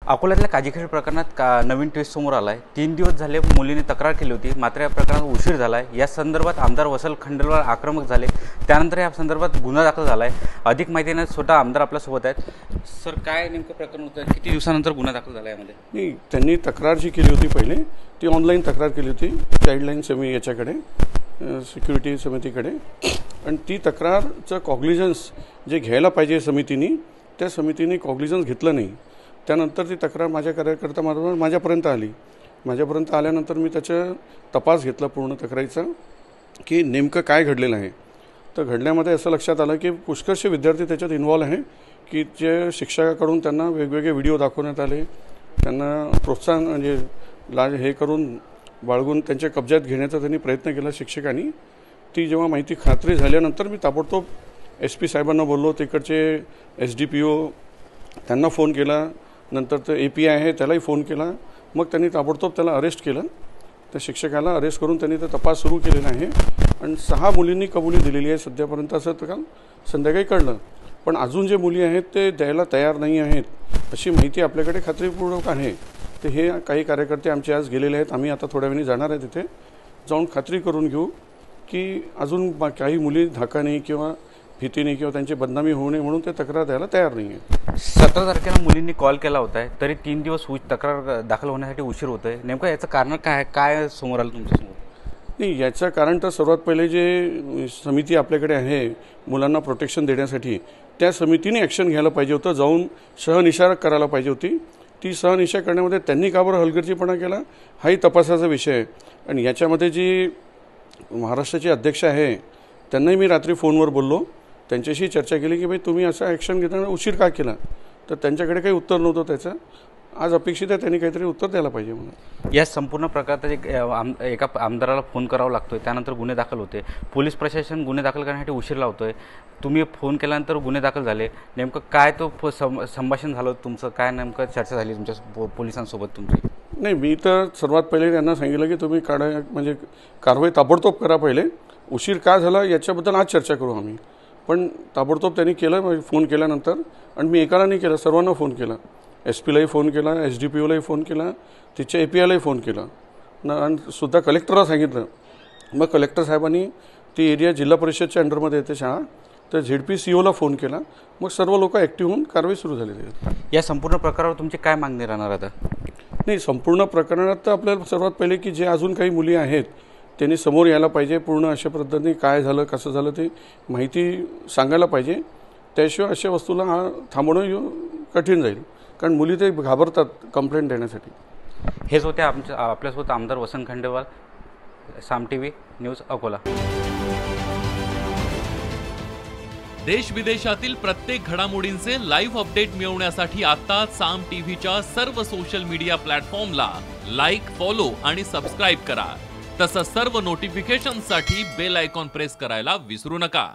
अकोल्यातल्या काजीखेड प्रकरणात नवीन ट्विस्ट समोर आला आहे। 3 दिवस झाले मुलीने तक्रार केली होती, मात्र या प्रकरणात उशीर झाला आहे। या संदर्भात आमदार वत्सल खंडेलवाल आक्रमक झाले, त्यानंतर या संदर्भात गुन्हा दाखल झाला आहे। अधिक माहिती देण्यास स्वतः आमदार आपल्या सोबत आहेत। सर, काय नेमकं प्रकरण होतं? किती दिवसानंतर गुन्हा दाखल झाला यामध्ये? नाही, त्यांनी तक्रार जी केली होती पहिले ती ऑनलाईन तक्रार केली होती चाइल्डलाईन याच्याकडे, सिक्युरिटी समितीकडे, आणि ती तक्रारचं कॉग्निझन्स जे घ्यायला पाहिजे समितीने, त्या समितीने कॉग्निझन्स घेतलं नाही। त्यानंतर ती तक्रार माझ्या कार्यकर्ता माझ्यापर्यंत आली। माझ्यापर्यंत आल्यानंतर मी त्याचा तपास घेतला पूर्ण तक्रारीचा की नेमकं काय घडलेलं आहे। तर घडल्यामध्ये असं लक्षात आलं की पुष्कळश विद्यार्थी त्याच्यात इन्व्हॉल्व आहे, की जे शिक्षकाकडून त्यांना वेगवेगळे व्हिडिओ दाखवण्यात आले, त्यांना प्रोत्साहन म्हणजे हे करून बाळगून त्यांच्या कब्जात घेण्याचा त्यांनी प्रयत्न केला शिक्षकांनी। ती जेव्हा माहिती खात्री झाल्यानंतर मी ताबडतोब SP साहेबांना बोललो, तिकडचे SDPO त्यांना फोन केला, नंतर ते API आहे त्यालाही फोन केला। मग त्यांनी ताबडतोब त्याला अरेस्ट केलं। त्या शिक्षकाला अरेस्ट करून त्यांनी तो तपास सुरू केलेला आहे आणि 6 मुलींनी कबुली दिलेली आहे सध्यापर्यंत, असं काल संध्याकाळी कळलं। पण अजून जे मुली आहेत ते द्यायला तयार नाही आहेत अशी माहिती आपल्याकडे खात्रीपूर्वक आहे। तर हे काही कार्यकर्ते आमचे आज गेलेले आहेत, आम्ही आता थोड्या वेळाने जाणार आहे, तिथे जाऊन खात्री करून घेऊ की अजून काही मुली धाकाने किंवा भीतीने किंवा त्यांची बदनामी होऊ नये म्हणून ते तक्रार द्यायला तयार नाही आहे। 17 तारखेला मुलींनी कॉल केला होता, तरी 3 दिवस तक्रार दाखल होण्यासाठी उशीर होतोय। नेमकं याचं कारण काय समोर आलं तुमच्यासमोर? नाही, याचं कारण तर सर्वात पहिले जे समिती आपल्याकडे आहे मुलांना प्रोटेक्शन देण्यासाठी, त्या समितीने ॲक्शन घ्यायला पाहिजे होतं, जाऊन शहनिशा करायला पाहिजे होती। ती शहनिशा करण्यामध्ये त्यांनी का बरं हलगर्जीपणा केला हाही तपासाचा विषय आहे। आणि याच्यामध्ये जी महाराष्ट्राचे अध्यक्ष आहे त्यांनाही मी रात्री फोनवर बोललो, त्यांच्याशी चर्चा केली की भाई तुम्ही असं ॲक्शन घेताना उशीर का केला, तर त्यांच्याकडे काही उत्तर नव्हतं त्याचं। आज अपेक्षित आहे त्यांनी काहीतरी उत्तर द्यायला पाहिजे म्हणून। या संपूर्ण प्रकारात एका आमदाराला फोन करावा लागतोय, त्यानंतर गुन्हे दाखल होते। पोलीस प्रशासन गुन्हे दाखल करण्यासाठी उशीर लावतोय, तुम्ही फोन केल्यानंतर गुन्हे दाखल झाले। नेमकं काय तो संभाषण झालं तुमचं? काय नेमकं चर्चा झाली तुमच्या पोलिसांसोबत तुमची? नाही, मी तर सर्वात पहिले त्यांना सांगितलं की तुम्ही कारवाई ताबडतोब करा, पहिले उशीर का झाला याच्याबद्दल आज चर्चा करू आम्ही। पण ताबडतोब त्यांनी केलं फोन केल्यानंतर, आणि मी एकाला नाही केलं, सर्वांना फोन केला। SPलाही फोन केला, SDPOलाही फोन केला, तिच्या APIलाही फोन केला आणि सुद्धा कलेक्टरला सांगितलं। मग कलेक्टर साहेबांनी ती एरिया जिल्हा परिषदच्या अंडरमध्ये येते शाळा, तर ZPCOला फोन केला। मग सर्व लोक ॲक्टिव्ह होऊन कारवाई सुरू झालेली आहे। या संपूर्ण प्रकारावर तुमची काय मागणी राहणार आता? नाही, संपूर्ण प्रकरणात तर आपल्याला सर्वात पहिले की जे अजून काही मुली आहेत त्यांनी समोर यायला पाहिजे, पूर्ण अशा पद्धतीने काय झालं कसं झालं ते माहिती सांगायला पाहिजे। त्याशिवाय अशा वस्तूला थांबवणं कठीण जाईल, कारण मुली ते घाबरतात कंप्लेंट देण्यासाठी। हेच होते आपल्यासोबत आमदार वत्सल खंडेलवाल, साम TV न्यूज अकोला। देश विदेशातील प्रत्येक घडामोडींचे लाईव्ह अपडेट मिळवण्यासाठी आता साम TVच्या सर्व सोशल मीडिया प्लॅटफॉर्मला लाईक, फॉलो आणि सबस्क्राईब करा। तसंच सर्व नोटिफिकेशनसाठी बेल आयकॉन प्रेस करायला विसरू नका।